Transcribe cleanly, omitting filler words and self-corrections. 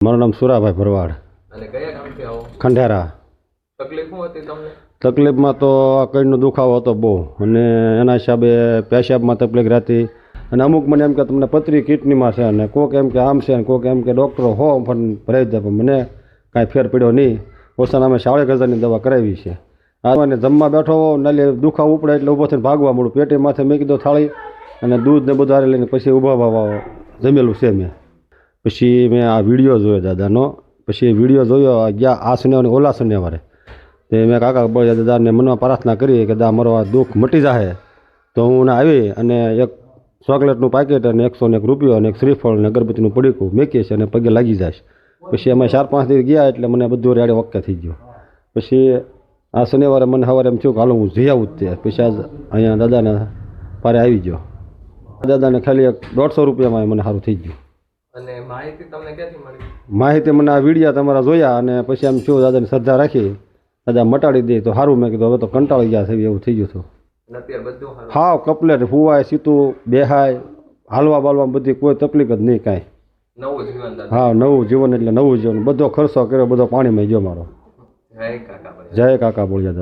મારું નામ સુરાભાઈ ભરવાડ. અને કયા ગામથી આવો? ખંડેરા. તકલીફ શું હતી તમને? તકલીફમાં તો આ કઈનો દુખાવો હતો બહુ, અને એના હિસાબે પેશાબમાં તકલીફ રહેતી, અને અમુક મને એમ કે તમને પથરી કિડનીમાં છે, અને કોઈક એમ કે આમ છે, અને કોઈક એમ કે ડૉક્ટરો પણ ભરાઈ દે, પણ મને કાંઈ ફેર પડ્યો નહીં. ઓછાના અમે 40,000ની દવા કરાવી છે. અને જમવા બેઠો નાલી દુખાવો ઉપડે એટલે ઊભો થઈને ભાગવા મળું. પેટી માથે મેં કીધું થાળી અને દૂધ ને બધું લઈને પછી ઊભા જમેલું છે મેં. પછી મેં આ વિડીયો જોયો દાદાનો. પછી વિડીયો જોયો ગયા આ શનિવારે ઓલા શનિવારે, તે મેં કાકા બોલ્યા દાદાને મનમાં પ્રાર્થના કરી કે દાદા મારો આ દુઃખ મટી જાય. તો હું આવી અને એક ચોકલેટનું પાકેટ અને 101 રૂપિયો અને એક શ્રીફળ અને અગરબત્તીનું પડીકું મેકીશ અને પગે લાગી જાય. પછી અમે 4-5 દિવસ ગયા એટલે મને બધું રેડે વખતે થઈ ગયું. પછી આ શનિવારે મને સવારે એમ થયું કે હાલો હું જઈ આવું જ તે. પછી આજ અહીંયા દાદાના પારે આવી ગયો. દાદાને ખાલી 150 રૂપિયામાં મને સારું થઈ ગયું. અને માહિતી તમને ક્યાંથી મળી? માહિતી મને આ વિડીયા તમારા જોયા અને પછી આમ શું દાદાની શ્રદ્ધા રાખી, દાદા મટાડી દે તો સારું. મેં કીધું હવે તો કંટાળી ગયા છે એવું થઈ ગયું હતું. અત્યારે બધું હાવ કપલેટ, હુવાય, સીતું, બેહાય, હાલવા બાલવા બધી કોઈ તકલીફ જ નહીં કાંઈ. નવું જીવન દાદા. હા, નવું જીવન એટલે નવું જીવન. બધો ખર્ચો કર્યો બધો પાણીમાં ગયો મારો. જય કાકા. જય કાકા બોલ્યા દાદા.